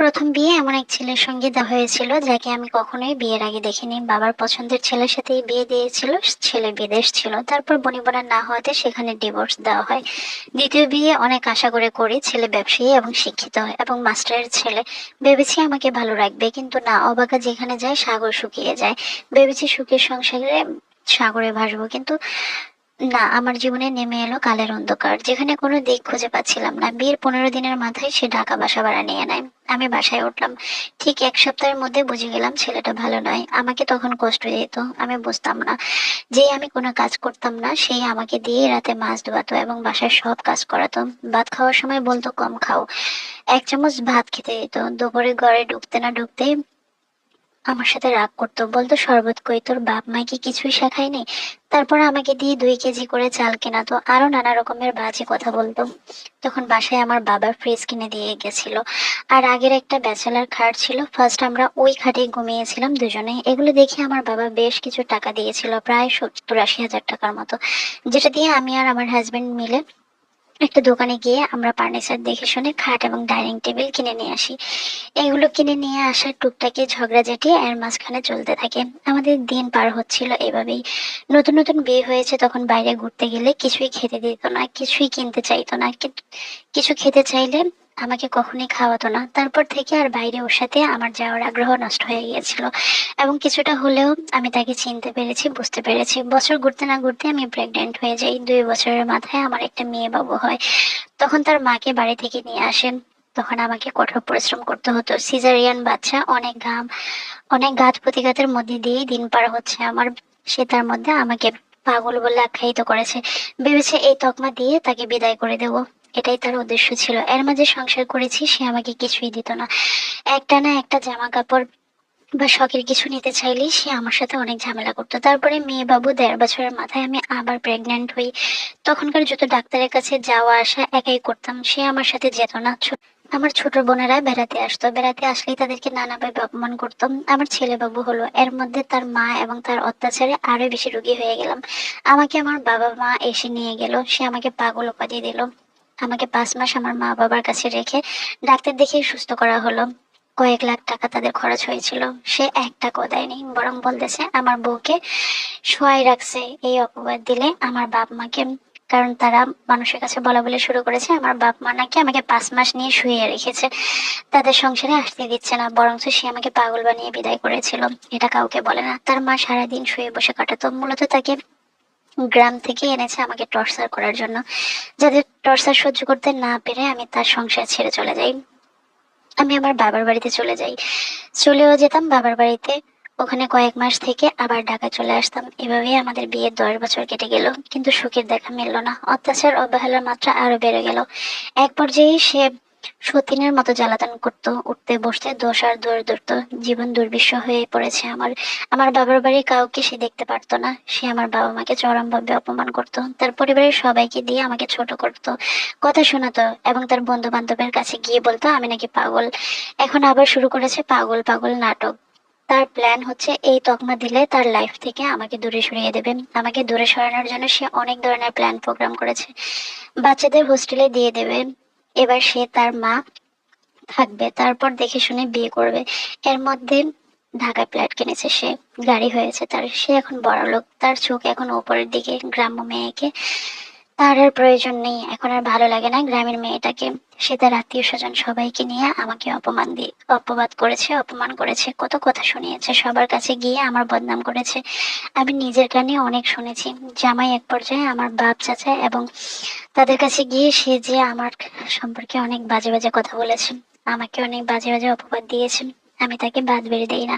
প্রথম বিয়ে এমন এক ছেলের সঙ্গে দেওয়া হয়েছিল যাকে আমি কখনোই বিয়ের আগে দেখিনি। বাবার পছন্দের ছেলের সাথেই বিয়ে দিয়েছিল। ছেলে বিদেশ ছিল, তারপর বনিবনা না হওয়াতে সেখানে ডিভোর্স দেওয়া হয়। দ্বিতীয় বিয়ে অনেক আশা করে করি। ছেলে ব্যবসায়ী এবং শিক্ষিত হয় এবং মাস্টারের ছেলে। ভেবেছি আমাকে ভালো রাখবে, কিন্তু না, অবাকা যেখানে যায় সাগর শুকিয়ে যায়। ভেবেছি সুখের সংসারে সাগরে ভাসবো, কিন্তু না, আমার জীবনে নেমে এলো কালের অন্ধকার, যেখানে কোনো দিক খুঁজে পাচ্ছিলাম না। বিয়ের 15 দিনের মাথায় সে ঢাকা বাসা ভাড়া নিয়ে নেয়। আমি বাসায় উঠলাম। ঠিক 1 সপ্তাহের মধ্যে বুঝে গেলাম ছেলেটা ভালো নয়। আমাকে তখন কষ্ট দিত, আমি বুঝতাম না। যেই আমি কোনো কাজ করতাম না, সেই আমাকে দিয়ে রাতে মাছ ধোয়াতো এবং বাসার সব কাজ করাতো। ভাত খাওয়ার সময় বলতো কম খাও। 1 চামচ ভাত খেতে দিত। দুপুরে ঘরে ঢুকতে না ঢুকতেই আমার সাথে রাগ করতো, বলতো শরবত কই, তোর বাপ মা কি কিছুই শেখায়নি? তারপর আমাকে দিয়ে 2 কেজি করে চাল কেনাতো, আরো নানা রকমের বাজে কথা বলতো। তখন বাসায় আমার বাবা ফ্রিজ কিনে দিয়ে গেছিল। আর আগের একটা ব্যাচেলার খাট ছিল, ফার্স্ট আমরা ওই খাটে ঘুমিয়েছিলাম দুজনে। এগুলো দেখে আমার বাবা বেশ কিছু টাকা দিয়েছিল, প্রায় 70-80 হাজার টাকার মতো, যেটা দিয়ে আমি আর আমার হাজবেন্ড মিলে একটা দোকানে গিয়ে আমরা ফার্নিচার দেখে শুনে খাট এবং ডাইনিং টেবিল কিনে নিয়ে আসি। এগুলো কিনে নিয়ে আসার টুকটাকি ঝগড়াঝাটি এর মাঝখানে চলতে থাকে। আমাদের দিন পার হচ্ছিল এভাবেই। নতুন নতুন বিয়ে হয়েছে, তখন বাইরে ঘুরতে গেলে কিছুই খেতে দিত না, কিছুই কিনতে চাইতো না। কিন্তু কিছু খেতে চাইলে আমাকে কখনোই খাওয়াতো না। তারপর থেকে আর বাইরে ওর সাথে আমার যাওয়ার আগ্রহ নষ্ট হয়ে গিয়েছিল, এবং কিছুটা হলেও আমি তাকে চিনতে পেরেছি, বুঝতে পেরেছি। বছর ঘুরতে না ঘুরতে আমি প্রেগনেন্ট হয়ে যাই। 2 বছরের মাথায় আমার একটা মেয়ে বাবু হয়। তখন তার মাকে বাড়ি থেকে নিয়ে আসেন। তখন আমাকে কঠোর পরিশ্রম করতে হতো। সিজারিয়ান বাচ্চা, অনেক ঘাম, অনেক ঘাত প্রতিঘাতের মধ্যে দিয়েই দিন পার হচ্ছে আমার। সে তার মধ্যে আমাকে পাগল বলে আখ্যায়িত করেছে। ভেবেছে এই তকমা দিয়ে তাকে বিদায় করে দেব। এটাই তার উদ্দেশ্য ছিল। এর মাঝে সংসার করেছি, সে আমাকে কিছুই দিত না। একটা না একটা জামা কাপড় বা শখের কিছু নিতে চাইলেই সে আমার সাথে অনেক ঝামেলা করতো। তারপরে মেয়ে বাবু 1.5 বছরের মাথায় আমি আবার প্রেগন্যান্ট হই। তখনকার যত ডাক্তারের কাছে যাওয়া আসা একাই করতাম, সে আমার সাথে যেত না। আমার ছোট বোনেরা বেড়াতে আসতো, বেড়াতে আসলেই তাদেরকে নানাভাবে অপমান করতাম। আমার ছেলে বাবু হলো, এর মধ্যে তার মা এবং তার অত্যাচারে আরো বেশি রোগী হয়ে গেলাম। আমাকে আমার বাবা মা এসে নিয়ে গেল, সে আমাকে পাগল উপাধি দিল। আমাকে 5 মাস আমার মা বাবার কাছে রেখে ডাক্তার দেখিয়ে সুস্থ করা হলো। কয়েক লাখ টাকা তাদের খরচ হয়েছিল। সে 1 টাকাও দেয়নি, বরং বলতেছে আমার বউকে শোয়াই রাখছে। এই অপবাদ দিলে আমার বাপ মাকে, কারণ তারা মানুষের কাছে বলা বলে শুরু করেছে আমার বাপ মা নাকি আমাকে 5 মাস নিয়ে শুয়ে রেখেছে, তাদের সংসারে আসতে দিচ্ছে না, বরঞ্চ সে আমাকে পাগল বানিয়ে বিদায় করেছিল। এটা কাউকে বলে না। তার মা সারাদিন শুয়ে বসে কাটাতো, মূলত তাকে গ্রাম থেকে এনেছে আমাকে টর্চার করার জন্য। যাদের টর্চার সহ্য করতে না পেরে আমি তার সংসার ছেড়ে চলে যাই। আমি আমার বাবার বাড়িতে চলে যাই। চলেও যেতাম বাবার বাড়িতে, ওখানে কয়েক মাস থেকে আবার ঢাকা চলে আসতাম। এভাবেই আমাদের বিয়ের 10 বছর কেটে গেল, কিন্তু সুখের দেখা মিলল না। অত্যাচার অবহেলার মাত্রা আরো বেড়ে গেল। এক পর্যায়ে সে সতীনের মতো জ্বালাতন করতো, উঠতে বসতে দোষ আর দৌড় ধরতো। জীবন দুর্বিষহ হয়ে পড়েছে আমার। আমার বাবার বাড়ির কাউকে সে দেখতে পারতো না। সে আমার বাবা মাকে চরমভাবে অপমান করতো, তার পরিবারের সবাইকে দিয়ে আমাকে ছোট করতো, কথা শোনাতো, এবং তার বন্ধু বান্ধবের কাছে গিয়ে বলতো আমি নাকি পাগল। এখন আবার শুরু করেছে পাগল পাগল নাটক। তার প্ল্যান হচ্ছে এই তকমা দিলে তার লাইফ থেকে আমাকে দূরে সরিয়ে দেবেন। আমাকে দূরে সরানোর জন্য সে অনেক ধরনের প্ল্যান প্রোগ্রাম করেছে। বাচ্চাদের হোস্টেলে দিয়ে দেবে, এবার সে তার মা থাকবে, তারপর দেখে শুনে বিয়ে করবে। এর মধ্যে ঢাকায় ফ্ল্যাট কিনেছে সে, গাড়ি হয়েছে তার, সে এখন বড়লোক। তার চোখ এখন উপরের দিকে। গ্রাম্য মেয়েকে তার আর প্রয়োজন নেই, এখন আর ভালো লাগে না গ্রামের মেয়েটাকে। সে তার আত্মীয় স্বজন সবাইকে নিয়ে আমাকে অপবাদ করেছে, অপমান করেছে, কত কথা শুনিয়েছে, সবার কাছে গিয়ে আমার বদনাম করেছে। আমি নিজের কানে অনেক শুনেছি। জামাই এক পর্যায়ে আমার বাপ চাচা এবং তাদের কাছে গিয়ে সে যে আমার সম্পর্কে অনেক বাজে বাজে কথা বলেছে, আমাকে অনেক বাজে বাজে অপবাদ দিয়েছে। আমি তাকে বাদ বেড়ে দেই না।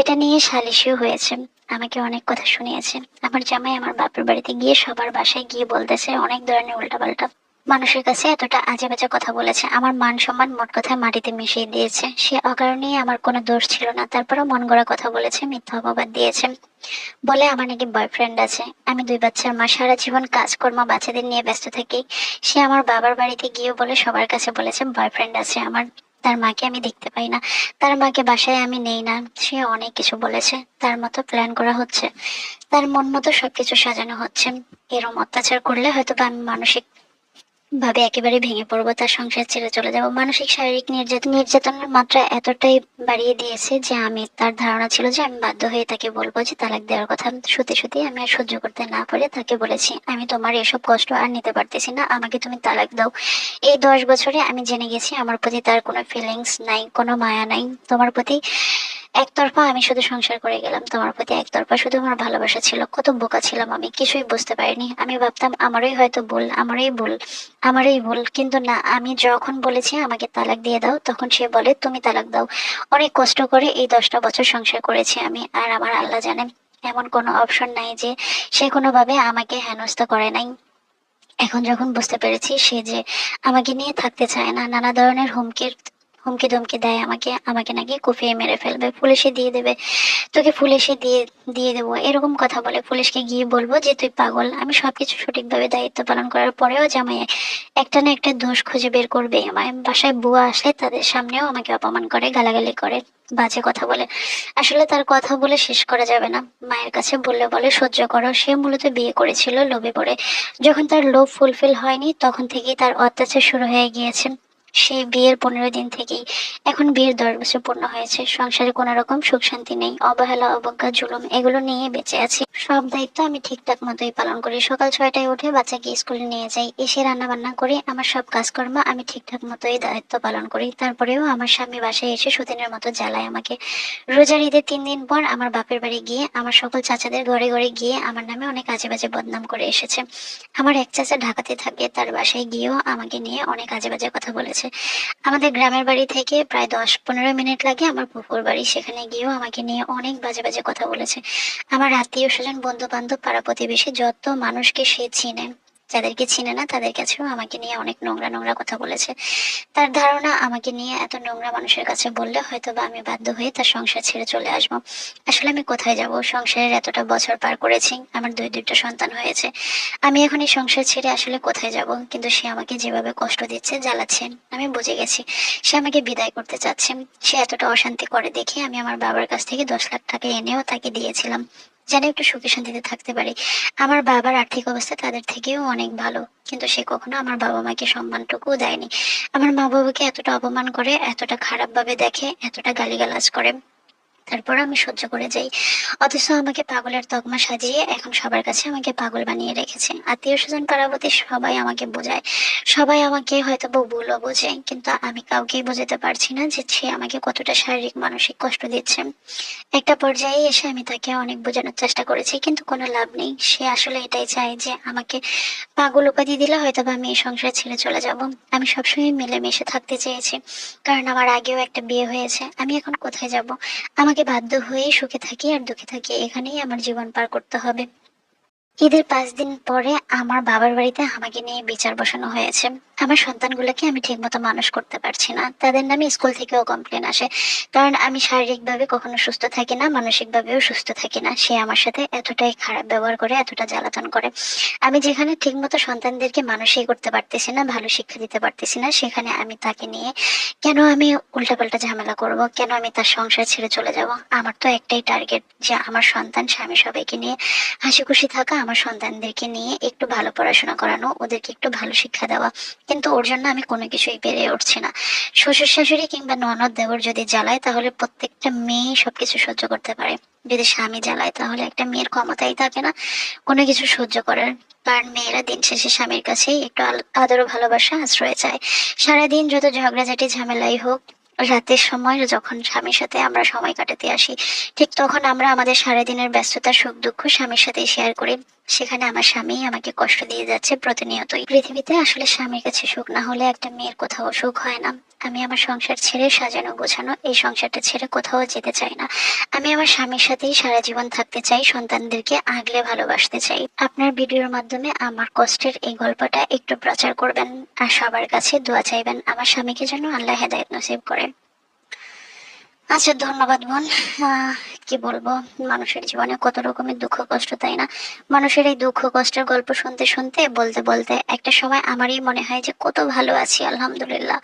এটা নিয়ে সালিশিও হয়েছে, আমাকে অনেক কথা শুনিয়েছে। আমার জামাই আমার বাপের বাড়িতে গিয়ে সবার বাসায় গিয়ে বলতেছে অনেক ধরনের উল্টাপাল্টা মানুষের কাছে এতটা আজে বাজে কথা বলেছে, আমার মান সম্মান মোট কথায় মাটিতে মিশিয়ে দিয়েছে। সে অকারণেই আমার কোনো দোষ ছিল না, তারপরেও মন গড়া কথা বলেছে, মিথ্যা অপবাদ দিয়েছে। বলে আমার নাকি বয়ফ্রেন্ড আছে। আমি 2 বাচ্চার মা, সারা জীবন কাজকর্ম বাচ্চাদের নিয়ে ব্যস্ত থাকি। সে আমার বাবার বাড়িতে গিয়ে বলে সবার কাছে বলেছে বয়ফ্রেন্ড আছে আমার। তার মাকে আমি দেখতে পাই না, তার মাকে বাসায় আমি নেই না। সে অনেক কিছু বলেছে, তার মতো প্ল্যান করা হচ্ছে, তার মন মতো সবকিছু সাজানো হচ্ছে। এরম অত্যাচার করলে হয়তো বা আমি মানসিক ভাবে একেবারে ভেঙে পড়বো, তার সংসার ছেড়ে চলে যাব। মানসিক শারীরিক নির্যাতনের মাত্রা এতটাই বাড়িয়ে দিয়েছে যে আমি, তার ধারণা ছিল যে আমি বাধ্য হয়ে তাকে বলবো যে তালাক দেওয়ার কথা। সত্যি সত্যি আমি আর সহ্য করতে না পারে তাকে বলেছি, আমি তোমার এসব কষ্ট আর নিতে পারতেছি না, আমাকে তুমি তালাক দাও। এই 10 বছরে আমি জেনে গেছি আমার প্রতি তার কোনো ফিলিংস নাই, কোনো মায়া নাই। তোমার প্রতি একতরফা আমি শুধু সংসার করে গেলাম, তোমার প্রতি একতরফা শুধু আমার ভালোবাসা ছিল। কত বোকা ছিলাম আমি, কিছুই বুঝতে পারিনি। আমি ভাবতাম আমারই হয়তো ভুল, আমারই ভুল, কিন্তু না, আমি যখন বলেছি আমাকে তালাক দিয়ে দাও, তখন সে বলে তুমি তালাক দাও। অনেক কষ্ট করে এই 10টা বছর সংসার করেছি আমি, আর আমার আল্লাহ জানেন এমন কোনো অপশন নাই যে সে কোনোভাবে আমাকে হেনস্থা করে নাই। এখন যখন বুঝতে পেরেছি সে যে আমাকে নিয়ে থাকতে চায় না, নানা ধরনের হুমকি ধমকি দেয় আমাকে, আমাকে নাকি কুপিয়ে মেরে ফেলবে, পুলিশে দিয়ে দেবে, তোকে পুলিশে দিয়ে দিয়ে দেবো, এরকম কথা বলে। পুলিশকে গিয়ে বলবো যে তুই পাগল। আমি সবকিছু সঠিকভাবে দায়িত্ব পালন করার পরেও জামাই একটা না একটা দোষ খুঁজে বের করবে আমায়। বাসায় বুয়া আসলে তাদের সামনেও আমাকে অপমান করে, গালাগালি করে, বাজে কথা বলে। আসলে তার কথা বলে শেষ করা যাবে না। মায়ের কাছে বললে বলে সহ্য করো। সে মূলত বিয়ে করেছিল লোভে পড়ে। যখন তার লোভ ফুলফিল হয়নি তখন থেকেই তার অত্যাচার শুরু হয়ে গিয়েছে। সেই বিয়ের 15 দিন থেকেই, এখন বিয়ের 10 বছর পূর্ণ হয়েছে, সংসারে কোনো রকম সুখ শান্তি নেই, অবহেলা অবজ্ঞা জুলুম এগুলো নিয়ে বেঁচে আছি। সব দায়িত্ব আমি ঠিকঠাক মতোই পালন করি। সকাল 6টায় উঠে বাচ্চাকে স্কুলে নিয়ে যাই, এসে রান্না বান্না করি, আমার সব কাজকর্ম আমি ঠিকঠাক মতোই দায়িত্ব পালন করি। তারপরেও আমার স্বামী বাসায় এসে সতীনের মতো জ্বালায় আমাকে। রোজার ঈদের 3 দিন পর আমার বাপের বাড়ি গিয়ে আমার সকল চাচাদের ঘরে ঘরে গিয়ে আমার নামে অনেক আজে বাজে বদনাম করে এসেছে। আমার এক চাচা ঢাকাতে থাকে, তার বাসায় গিয়েও আমাকে নিয়ে অনেক আজে বাজে কথা বলেছে। আমাদের গ্রামের বাড়ি থেকে প্রায় 10-15 মিনিট লাগে আমার পুকুর বাড়ি, সেখানে গিয়েও আমাকে নিয়ে অনেক বাজে বাজে কথা বলেছে। আমার আত্মীয় স্বজন বন্ধু বান্ধব পাড়া প্রতিবেশী যত মানুষকে সে চিনে, যাদেরকে চিনে না তাদের কাছেও আমাকে নিয়ে অনেক নোংরা নোংরা কথা বলেছে। তার ধারণা আমাকে নিয়ে এত নোংরা মানুষের কাছে বললে হয়তো বা আমি বাধ্য হয়ে তার সংসার ছেড়ে চলে আসবো। আসলে আমি কোথায় যাব, সংসারের এতটা বছর পার করেছি, আমার দুইটা সন্তান হয়েছে, আমি এখন এই সংসার ছেড়ে আসলে কোথায় যাব? কিন্তু সে আমাকে যেভাবে কষ্ট দিচ্ছে, জ্বালাচ্ছে, আমি বুঝে গেছি সে আমাকে বিদায় করতে চাচ্ছে। সে এতটা অশান্তি করে দেখে আমি আমার বাবার কাছ থেকে 10 লাখ টাকা এনেও তাকে দিয়েছিলাম, যেন একটু সুখে শান্তিতে থাকতে পারি। আমার বাবার আর্থিক অবস্থা তাদের থেকেও অনেক ভালো, কিন্তু সে কখনো আমার বাবা মাকে সম্মানটুকুও দেয়নি। আমার মা বাবাকে এতটা অপমান করে, এতটা খারাপ ভাবে দেখে, এতটা গালিগালাজ করে, তারপর আমি সহ্য করে যাই। অথচ আমাকে পাগলের তকমা সাজিয়ে এখন সবার কাছে আমাকে পাগল বানিয়ে রেখেছে। আত্মীয় স্বজন পাড়াপতি সবাই আমাকে বোঝায়, সবাই আমাকে হয়তো বা ভুলও বোঝে, কিন্তু আমি কাউকেই বোঝাতে পারছি না যে সে আমাকে কতটা শারীরিক মানসিক কষ্ট দিচ্ছে। একটা পর্যায়ে এসে আমি তাকে অনেক বোঝানোর চেষ্টা করেছি, কিন্তু কোনো লাভ নেই। সে আসলে এটাই চায় যে আমাকে পাগল উপাধি দিলে হয়তো বা আমি এই সংসার ছেড়ে চলে যাব। আমি সবসময় মিলেমিশে থাকতে চেয়েছি, কারণ আমার আগেও একটা বিয়ে হয়েছে। আমি এখন কোথায় যাব? আমাকে বাধ্য হয়েই সুখে থাকি আর দুঃখে থাকি, এখানেই আমার জীবন পার করতে হবে। ঈদের 5 দিন পরে আমার বাবার বাড়িতে আমাকে নিয়ে বিচার বসানো হয়েছে। আমার সন্তানগুলোকে আমি ঠিকমতো মানুষ করতে পারছি না, তাদের নামে স্কুল থেকেও কমপ্লেন আসে, কারণ আমি শারীরিকভাবে কখনো সুস্থ থাকি না, মানসিকভাবেও সুস্থ থাকি না। সে আমার সাথে এতটাই খারাপ ব্যবহার করে, এতটা জ্বালাতন করে। আমি যেখানে ঠিকমতো সন্তানদেরকে মানুষই করতে পারতেছি না, ভালো শিক্ষা দিতে পারতেছি না, সেখানে আমি তাকে নিয়ে কেন আমি উল্টাপাল্টা ঝামেলা করব? কেন আমি তার সংসার ছেড়ে চলে যাব? আমার তো একটাই টার্গেট যে আমার সন্তান স্বামী সবাইকে নিয়ে হাসি খুশি থাকা, আমার সন্তানদেরকে নিয়ে একটু ভালো পড়াশোনা করানো, ওদেরকে একটু ভালো শিক্ষা দেওয়া। কিন্তু ওর জন্য আমি কোনো কিছুই পেরে উঠছি না। শ্বশুর শাশুড়ি কিংবা ননদ দেওর যদি জ্বালায় তাহলে প্রত্যেকটা মেয়ে সবকিছু সহ্য করতে পারে, যদি স্বামী জ্বালায় তাহলে একটা মেয়ের ক্ষমতাই থাকে না কোনো কিছু সহ্য করার। কারণ মেয়েরা দিন শেষে স্বামীর কাছেই একটু আদর ও ভালোবাসা আশ্রয় চায়। সারাদিন যত ঝগড়াঝাটি ঝামেলাই হোক, রাতের সময় যখন স্বামীর সাথে আমরা সময় কাটাতে আসি, ঠিক তখন আমরা আমাদের সারাদিনের ব্যস্ততা সুখ দুঃখ স্বামীর সাথে শেয়ার করি। সেখানে আমার স্বামী আমাকে কষ্ট দিয়ে যাচ্ছে প্রতিনিয়তই। পৃথিবীতে আসলে স্বামীর কাছে সুখ না হলে একটা মেয়ের কোথাও সুখ হয় না। আমি আমার সংসার ছেড়ে সাজানো গোছানো এই সংসারটা ছেড়ে কোথাও যেতে চাই না। আমি আমার স্বামীর সাথেই সারা জীবন থাকতে চাই, সন্তানদেরকে আগলে ভালোবাসতে চাই। আপনার ভিডিওর মাধ্যমে আমার কষ্টের এই গল্পটা একটু প্রচার করবেন আর সবার কাছে দোয়া চাইবেন আমার স্বামীকে যেন আল্লাহ হেদায়েত নসিব করে। আচ্ছা, ধন্যবাদ বোন। আহ, কি বলবো, মানুষের জীবনে কত রকমের দুঃখ কষ্ট, তাই না? মানুষের এই দুঃখ কষ্টের গল্প শুনতে শুনতে বলতে বলতে একটা সময় আমারই মনে হয় যে কত ভালো আছি, আলহামদুলিল্লাহ।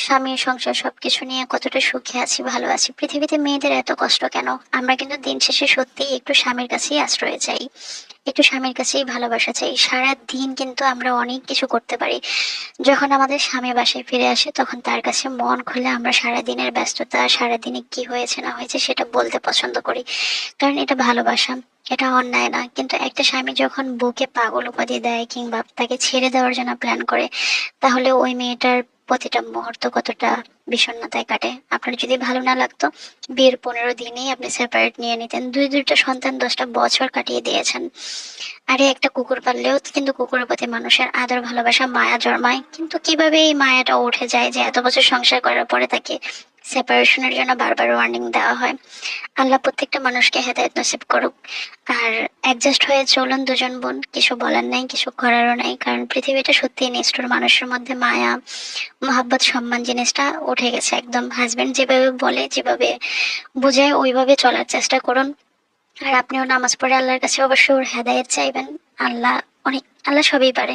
স্বামী সংসার সবকিছু নিয়ে কতটা সুখে আছি, ভালো আছি। পৃথিবীতে মেয়েদের এত কষ্ট কেন? আমরা কিন্তু দিন শেষে সত্যিই একটু স্বামীর কাছেই আশ্রয় চাই, একটু স্বামীর কাছেই ভালোবাসা চাই। সারা দিন কিন্তু আমরা অনেক কিছু করতে পারি, যখন আমাদের স্বামী বাসায় ফিরে আসে তখন তার কাছে মন খুলে আমরা সারা দিনের ব্যস্ততা, সারা দিনে কি হয়েছে না হয়েছে সেটা বলতে পছন্দ করি, কারণ এটা ভালোবাসা, এটা অন্যায় না। কিন্তু একটা স্বামী যখন বউকে পাগল উপাধি দেয় কিংবা তাকে ছেড়ে দেওয়ার জন্য প্ল্যান করে, তাহলে ওই মেয়েটার প্রতিটা মুহূর্ত কতটা বিষণ্ণতায় কাটে। আপনার যদি ভালো না লাগতো, বিয়ের 15 দিনেই আপনি সেপারেট নিয়ে নিতেন, দুইটা সন্তান 10টা বছর কাটিয়ে দিয়েছেন। আরে একটা কুকুর পাললেও কিন্তু কুকুরের প্রতি মানুষের আদর ভালোবাসা মায়া জন্মায়, কিন্তু কিভাবে এই মায়াটা উঠে যায় যে এত বছর সংসার করার পরে তাকে সেপারেশনের জন্য বারবার ওয়ার্নিং দেওয়া হয়। আল্লাহ প্রত্যেকটা মানুষকে হেদায়েত নসিব করুক। আর অ্যাডজাস্ট হয়ে চলুন দুজন বোন, কিছু বলার নাই, কিছু করারও নাই, কারণ পৃথিবীটা সত্যিই নিষ্ঠুর। মানুষের মধ্যে মায়া, মহাব্বত, সম্মান জিনিসটা উঠে গেছে একদম। হাজবেন্ড যেভাবে বলে, যেভাবে বোঝায় ওইভাবে চলার চেষ্টা করুন। আর আপনিও নামাজ পড়ে আল্লাহর কাছে অবশ্যই ওর হেদায়েত চাইবেন। আল্লাহ আল্লাহ সবই পারে।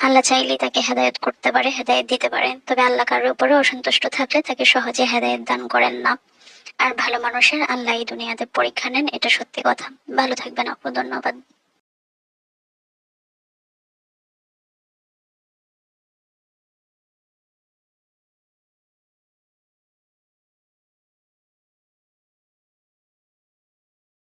আল্লাহ চাইলেই তাকে হেদায়েত করতে পারে, হেদায়েত দিতে পারে। তবে আল্লাহ কারোর উপরে অসন্তুষ্ট থাকলে তাকে সহজে হেদায়েত দান করেন না। আর ভালো মানুষের আল্লাহ এই দুনিয়াতে পরীক্ষা নেন, এটা সত্যি কথা। ভালো থাকবেন আপু, ধন্যবাদ।